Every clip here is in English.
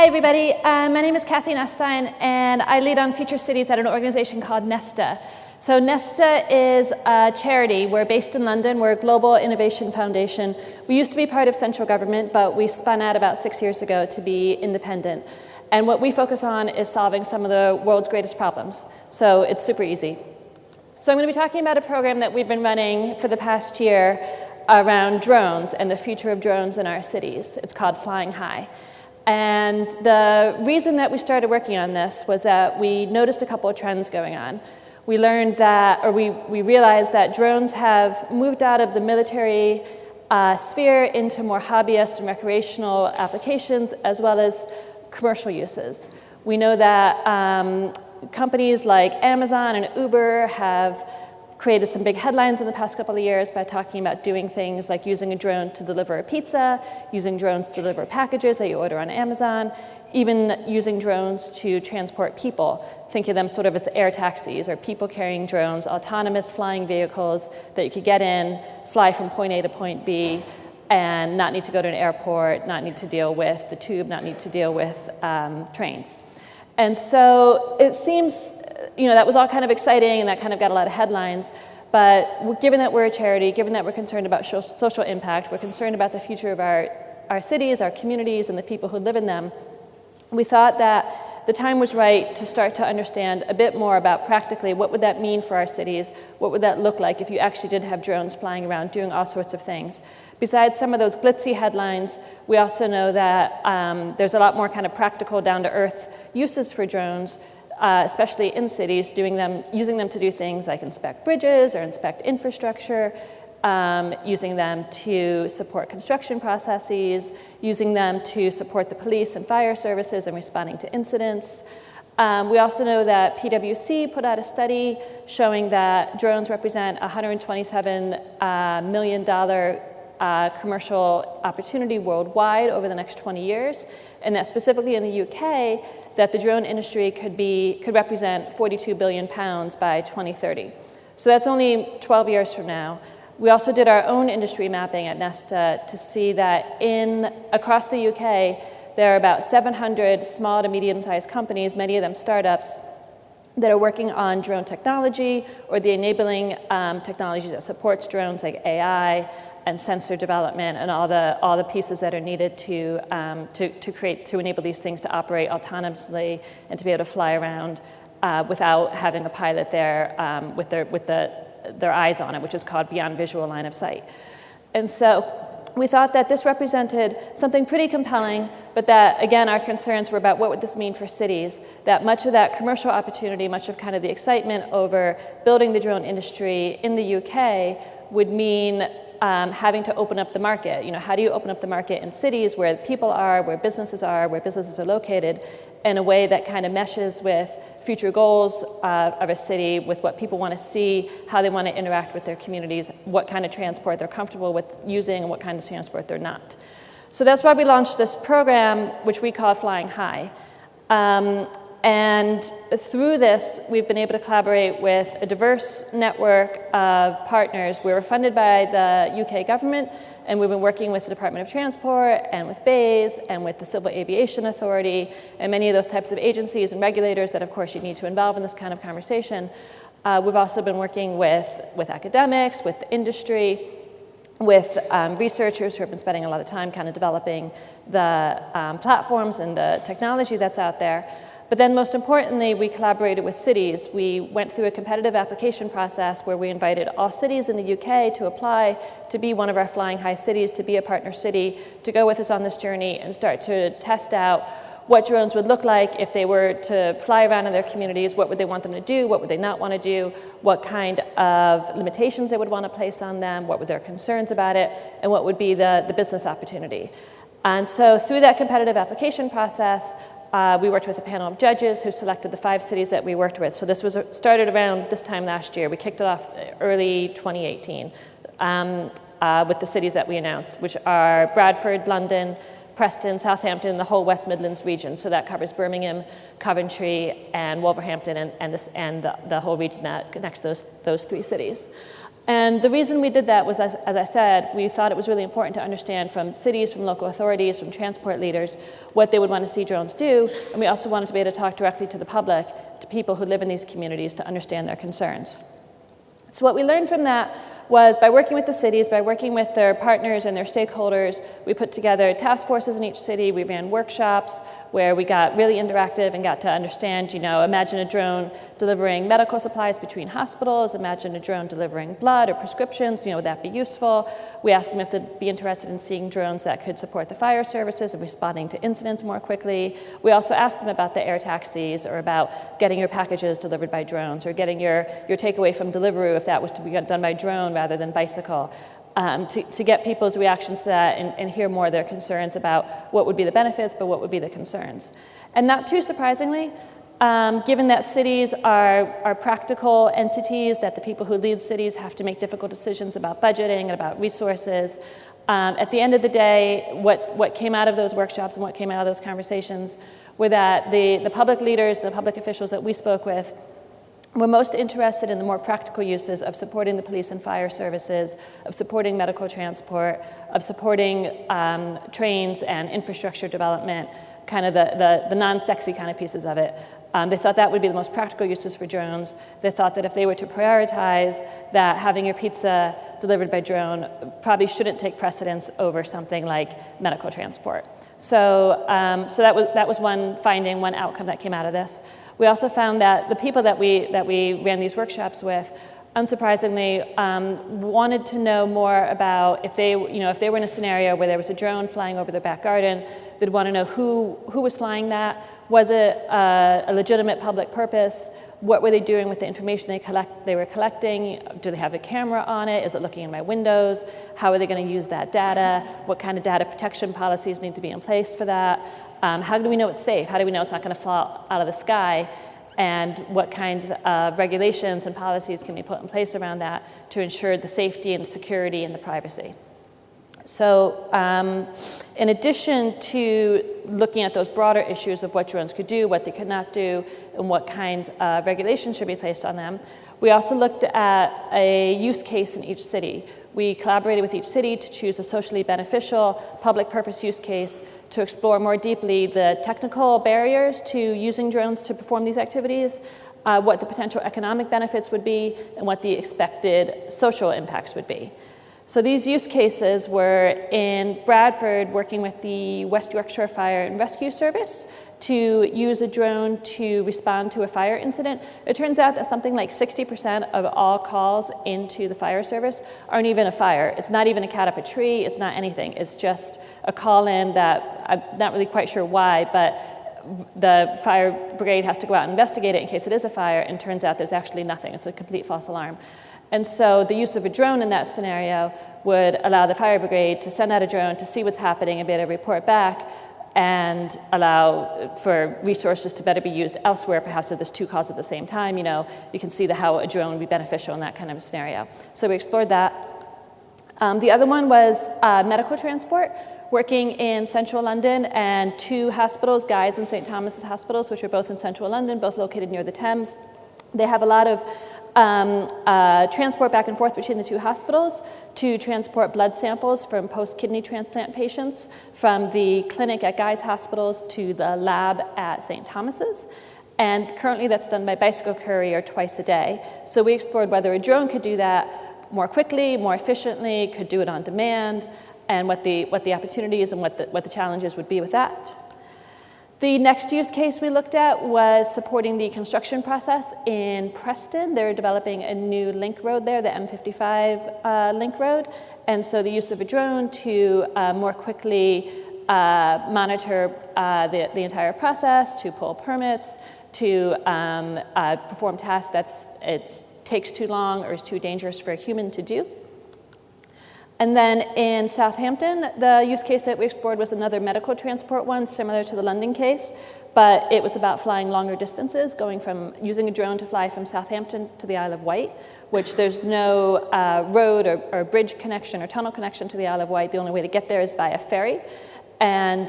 Hi, everybody. My name is Nothstine, and I lead on future cities at an organization called Nesta. So Nesta is a charity. We're based in London. We're a global innovation foundation. We used to be part of central government, but we spun out about 6 years ago to be independent. And what we focus on is solving some of the world's greatest problems. So it's super easy. So I'm going to be talking about a program that we've been running for the past year around drones and the future of drones in our cities. It's called Flying High. And the reason that we started working on this was that we noticed a couple of trends going on. We learned that, or we realized that drones have moved out of the military sphere into more hobbyist and recreational applications, as well as commercial uses. We know that companies like Amazon and Uber have created some big headlines in the past couple of years by talking about doing things like using a drone to deliver a pizza, using drones to deliver packages that you order on Amazon, even using drones to transport people. Think of them sort of as air taxis or people carrying drones, autonomous flying vehicles that you could get in, fly from point A to point B, and not need to go to an airport, not need to deal with the tube, not need to deal with trains. And so it seems, that was all kind of exciting and that kind of got a lot of headlines. But given that we're a charity, given that we're concerned about social impact, we're concerned about the future of our cities, our communities, and the people who live in them, we thought that the time was right to start to understand a bit more about practically what would that mean for our cities, what would that look like if you actually did have drones flying around doing all sorts of things. Besides some of those glitzy headlines, we also know that there's a lot more kind of practical, down-to-earth uses for drones, especially in cities, using them to do things like inspect bridges or inspect infrastructure, using them to support construction processes, using them to support the police and fire services and responding to incidents. We also know that PwC put out a study showing that drones represent a $127 million commercial opportunity worldwide over the next 20 years, and that specifically in the UK, that the drone industry could represent 42 billion pounds by 2030. So that's only 12 years from now. We also did our own industry mapping at Nesta to see that across the UK, there are about 700 small to medium-sized companies, many of them startups, that are working on drone technology or the enabling technology that supports drones like AI and sensor development and all the pieces that are needed to enable these things to operate autonomously and to be able to fly around without having a pilot there with their eyes on it, which is called beyond visual line of sight. And so we thought that this represented something pretty compelling, but that, again, our concerns were about what would this mean for cities, that much of that commercial opportunity, much of kind of the excitement over building the drone industry in the UK would mean having to open up the market. How do you open up the market in cities where people are, where businesses are located, in a way that kind of meshes with future goals of a city, with what people want to see, how they want to interact with their communities, what kind of transport they're comfortable with using, and what kind of transport they're not. So that's why we launched this program, which we call Flying High. And through this, we've been able to collaborate with a diverse network of partners. We were funded by the UK government, and we've been working with the Department of Transport and with BAYS and with the Civil Aviation Authority and many of those types of agencies and regulators that, of course, you need to involve in this kind of conversation. We've also been working with academics, with the industry, with researchers who have been spending a lot of time kind of developing the platforms and the technology that's out there. But then most importantly, we collaborated with cities. We went through a competitive application process where we invited all cities in the UK to apply to be one of our Flying High cities, to be a partner city, to go with us on this journey and start to test out what drones would look like if they were to fly around in their communities, what would they want them to do, what would they not want to do, what kind of limitations they would want to place on them, what were their concerns about it, and what would be the business opportunity. And so through that competitive application process, we worked with a panel of judges who selected the 5 cities that we worked with. So this was started around this time last year. We kicked it off early 2018 with the cities that we announced, which are Bradford, London, Preston, Southampton, the whole West Midlands region. So that covers Birmingham, Coventry, and Wolverhampton, and the whole region that connects those 3 cities. And the reason we did that was, as I said, we thought it was really important to understand from cities, from local authorities, from transport leaders, what they would want to see drones do. And we also wanted to be able to talk directly to the public, to people who live in these communities, to understand their concerns. So what we learned from that was by working with the cities, by working with their partners and their stakeholders, we put together task forces in each city, we ran workshops where we got really interactive and got to understand, imagine a drone delivering medical supplies between hospitals, imagine a drone delivering blood or prescriptions, would that be useful? We asked them if they'd be interested in seeing drones that could support the fire services and responding to incidents more quickly. We also asked them about the air taxis or about getting your packages delivered by drones or getting your takeaway from Deliveroo if that was to be done by drone rather than bicycle, to get people's reactions to that and hear more of their concerns about what would be the benefits, but what would be the concerns. And not too surprisingly, given that cities are practical entities, that the people who lead cities have to make difficult decisions about budgeting and about resources, at the end of the day, what came out of those workshops and what came out of those conversations were that the public leaders, the public officials that we spoke with, we're most interested in the more practical uses of supporting the police and fire services, of supporting medical transport, of supporting trains and infrastructure development, kind of the non-sexy kind of pieces of it. They thought that would be the most practical uses for drones. They thought that if they were to prioritize that having your pizza delivered by drone probably shouldn't take precedence over something like medical transport. So that was one finding, one outcome that came out of this. We also found that the people that we ran these workshops with, unsurprisingly, wanted to know more about if they were in a scenario where there was a drone flying over their back garden, they'd want to know who was flying that. Was it a legitimate public purpose? What were they doing with the information they were collecting? Do they have a camera on it? Is it looking in my windows? How are they going to use that data? What kind of data protection policies need to be in place for that? How do we know it's safe? How do we know it's not going to fall out of the sky? And what kinds of regulations and policies can be put in place around that to ensure the safety and the security and the privacy? So in addition to looking at those broader issues of what drones could do, what they could not do, and what kinds of regulations should be placed on them, we also looked at a use case in each city. We collaborated with each city to choose a socially beneficial public purpose use case to explore more deeply the technical barriers to using drones to perform these activities, what the potential economic benefits would be, and what the expected social impacts would be. So these use cases were in Bradford, working with the West Yorkshire Fire and Rescue Service to use a drone to respond to a fire incident. It turns out that something like 60% of all calls into the fire service aren't even a fire. It's not even a cat up a tree, it's not anything. It's just a call in that I'm not really quite sure why, but the fire brigade has to go out and investigate it in case it is a fire, and turns out there's actually nothing. It's a complete false alarm. And so the use of a drone in that scenario would allow the fire brigade to send out a drone to see what's happening and be able to report back, and allow for resources to better be used elsewhere. Perhaps if there's two calls at the same time, you can see how a drone would be beneficial in that kind of a scenario. So we explored that. The other one was medical transport, working in central London, and two hospitals, Guy's and St. Thomas's hospitals, which are both in central London, both located near the Thames. They have a lot of transport back and forth between the two hospitals to transport blood samples from post-kidney transplant patients from the clinic at Guy's Hospitals to the lab at St. Thomas's. And currently that's done by bicycle courier twice a day. So we explored whether a drone could do that more quickly, more efficiently, could do it on demand, and what the opportunities and what the challenges would be with that. The next use case we looked at was supporting the construction process in Preston. They're developing a new link road there, the M55 link road. And so the use of a drone to more quickly monitor the entire process, to pull permits, to perform tasks that takes too long or is too dangerous for a human to do. And then in Southampton, the use case that we explored was another medical transport one, similar to the London case, but it was about flying longer distances, using a drone to fly from Southampton to the Isle of Wight, which there's no road or bridge connection or tunnel connection to the Isle of Wight. The only way to get there is via ferry. And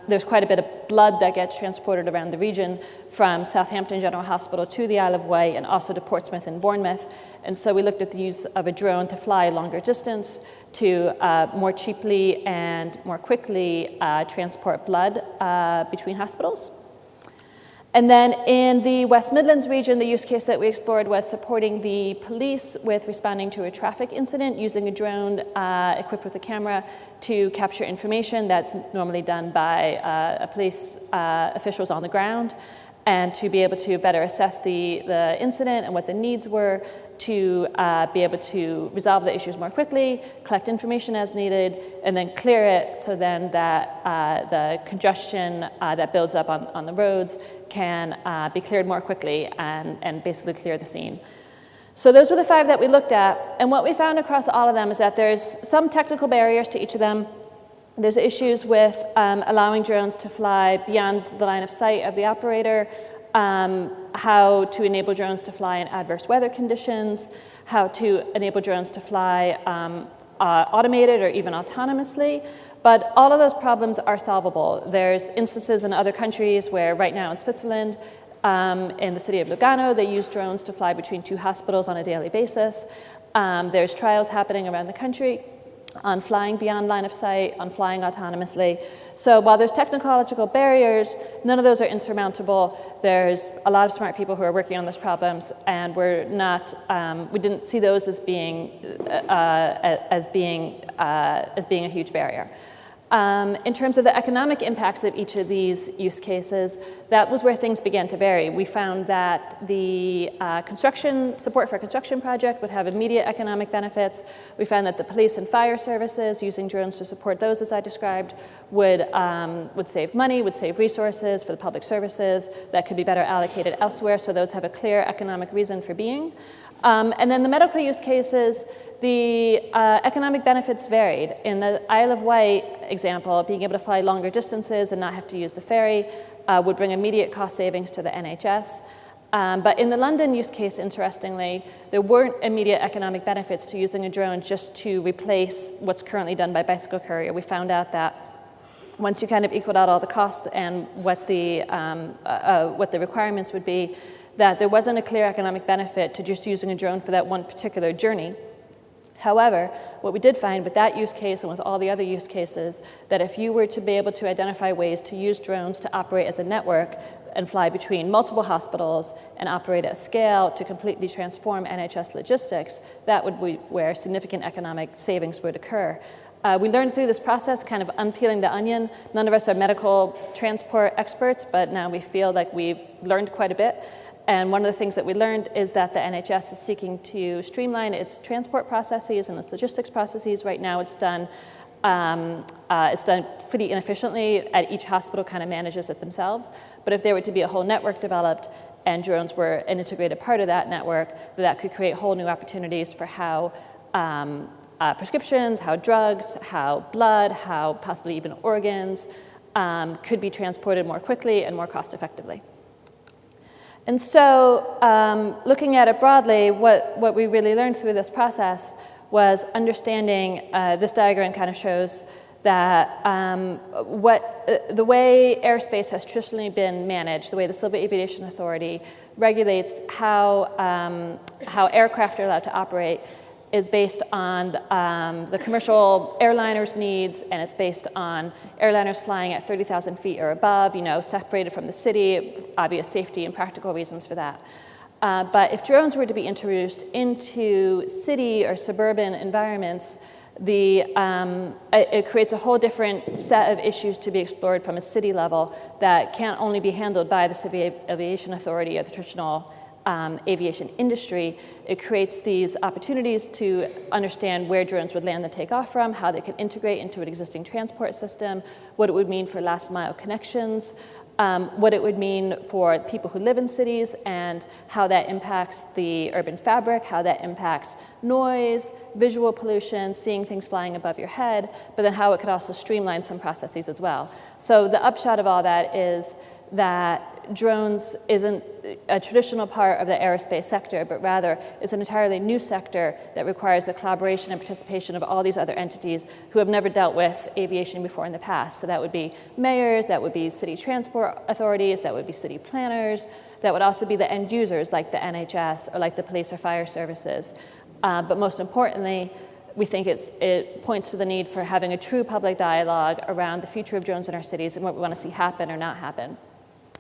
there's quite a bit of blood that gets transported around the region from Southampton General Hospital to the Isle of Wight and also to Portsmouth and Bournemouth. And so we looked at the use of a drone to fly a longer distance to more cheaply and more quickly transport blood between hospitals. And then in the West Midlands region, the use case that we explored was supporting the police with responding to a traffic incident using a drone equipped with a camera to capture information that's normally done by police officials on the ground, and to be able to better assess the incident and what the needs were, to be able to resolve the issues more quickly, collect information as needed, and then clear it so then that the congestion that builds up on the roads can be cleared more quickly and basically clear the scene. So those were the 5 that we looked at, and what we found across all of them is that there's some technical barriers to each of them. There's issues with allowing drones to fly beyond the line of sight of the operator, how to enable drones to fly in adverse weather conditions, how to enable drones to fly automated or even autonomously. But all of those problems are solvable. There's instances in other countries where right now in Switzerland, in the city of Lugano, they use drones to fly between 2 hospitals on a daily basis. There's trials happening around the country on flying beyond line of sight, on flying autonomously. So while there's technological barriers, none of those are insurmountable. There's a lot of smart people who are working on those problems, and we didn't see those as being a huge barrier. In terms of the economic impacts of each of these use cases, that was where things began to vary. We found that the support for a construction project would have immediate economic benefits. We found that the police and fire services, using drones to support those as I described, would save money, would save resources for the public services that could be better allocated elsewhere, so those have a clear economic reason for being. And then the medical use cases, the economic benefits varied. In the Isle of Wight example, being able to fly longer distances and not have to use the ferry would bring immediate cost savings to the NHS. But in the London use case, interestingly, there weren't immediate economic benefits to using a drone just to replace what's currently done by bicycle courier. We found out that once you kind of equaled out all the costs and what the requirements would be, that there wasn't a clear economic benefit to just using a drone for that one particular journey. However, what we did find with that use case and with all the other use cases, that if you were to be able to identify ways to use drones to operate as a network and fly between multiple hospitals and operate at scale to completely transform NHS logistics, that would be where significant economic savings would occur. We learned through this process, kind of unpeeling the onion. None of us are medical transport experts, but now we feel like we've learned quite a bit. And one of the things that we learned is that the NHS is seeking to streamline its transport processes and its logistics processes. Right now it's done pretty inefficiently. At each hospital kind of manages it themselves. But if there were to be a whole network developed and drones were an integrated part of that network, that could create whole new opportunities for how prescriptions, how drugs, how blood, how possibly even organs could be transported more quickly and more cost effectively. And so looking at it broadly, what we really learned through this process was understanding, this diagram kind of shows that the way airspace has traditionally been managed, the way the Civil Aviation Authority regulates how aircraft are allowed to operate, is based on the commercial airliners' needs, and it's based on airliners flying at 30,000 feet or above, separated from the city, obvious safety and practical reasons for that. But if drones were to be introduced into city or suburban environments, it creates a whole different set of issues to be explored from a city level that can't only be handled by the Civil Aviation Authority or the traditional aviation industry. It creates these opportunities to understand where drones would land and take off from, how they could integrate into an existing transport system, what it would mean for last mile connections, what it would mean for people who live in cities, and how that impacts the urban fabric, how that impacts noise, visual pollution, seeing things flying above your head, but then how it could also streamline some processes as well. So the upshot of all that is that drones isn't a traditional part of the aerospace sector, but rather it's an entirely new sector that requires the collaboration and participation of all these other entities who have never dealt with aviation before in the past. So that would be mayors, that would be city transport authorities, that would be city planners, that would also be the end users like the NHS or like the police or fire services. But most importantly, we think it points to the need for having a true public dialogue around the future of drones in our cities and what we want to see happen or not happen.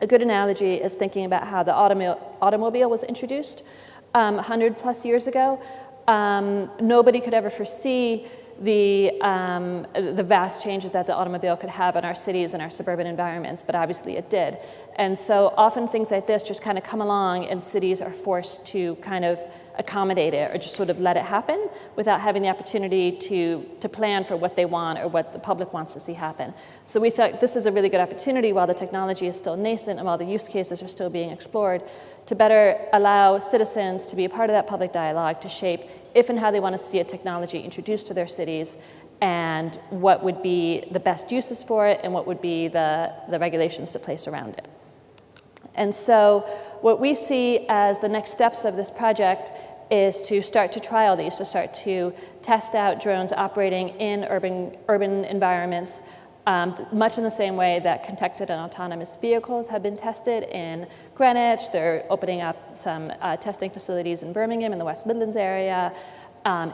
A good analogy is thinking about how the automobile was introduced 100 plus years ago. Nobody could ever foresee the vast changes that the automobile could have in our cities and our suburban environments, but obviously it did. And so often things like this just kind of come along and cities are forced to kind of accommodate it or just sort of let it happen without having the opportunity to plan for what they want or what the public wants to see happen. So we thought this is a really good opportunity while the technology is still nascent and while the use cases are still being explored to better allow citizens to be a part of that public dialogue to shape if and how they want to see a technology introduced to their cities and what would be the best uses for it and what would be the regulations to place around it. And so what we see as the next steps of this project is to start to trial these, to start to test out drones operating in urban environments, much in the same way that connected and autonomous vehicles have been tested in Greenwich. They're opening up some testing facilities in Birmingham in the West Midlands area,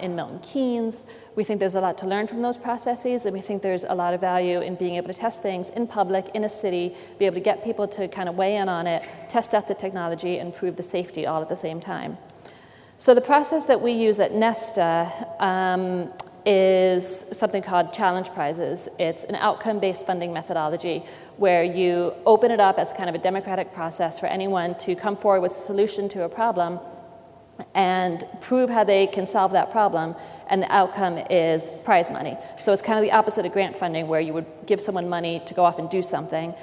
in Milton Keynes. We think there's a lot to learn from those processes, and we think there's a lot of value in being able to test things in public, in a city, be able to get people to kind of weigh in on it, test out the technology, and prove the safety all at the same time. So the process that we use at Nesta is something called challenge prizes. It's an outcome-based funding methodology where you open it up as kind of a democratic process for anyone to come forward with a solution to a problem and prove how they can solve that problem, and the outcome is prize money. So it's kind of the opposite of grant funding where you would give someone money to go off and do something.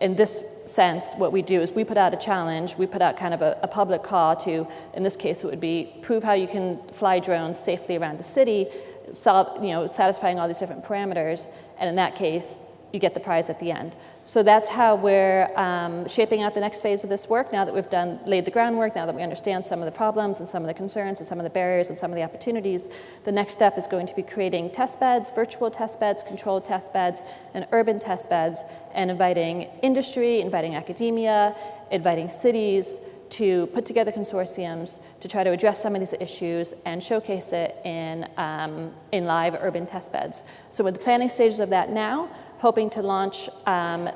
In this sense, what we do is we put out a challenge, we put out kind of a public call to, in this case it would be, prove how you can fly drones safely around the city, satisfying all these different parameters, and in that case, you get the prize at the end. So that's how we're shaping out the next phase of this work now that we've laid the groundwork, now that we understand some of the problems and some of the concerns and some of the barriers and some of the opportunities. The next step is going to be creating test beds, virtual test beds, controlled test beds, and urban test beds, and inviting industry, inviting academia, inviting cities to put together consortiums to try to address some of these issues and showcase it in live urban test beds. So we're in the planning stages of that now, hoping to launch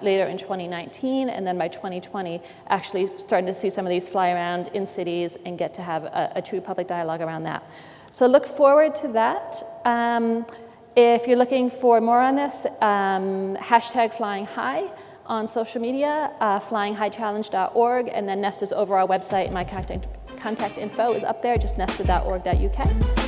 later in 2019, and then by 2020, actually starting to see some of these fly around in cities and get to have a true public dialogue around that. So look forward to that. If you're looking for more on this, hashtag Flying High on social media, flyinghighchallenge.org, and then Nesta's overall website, my contact info is up there, just nesta.org.uk.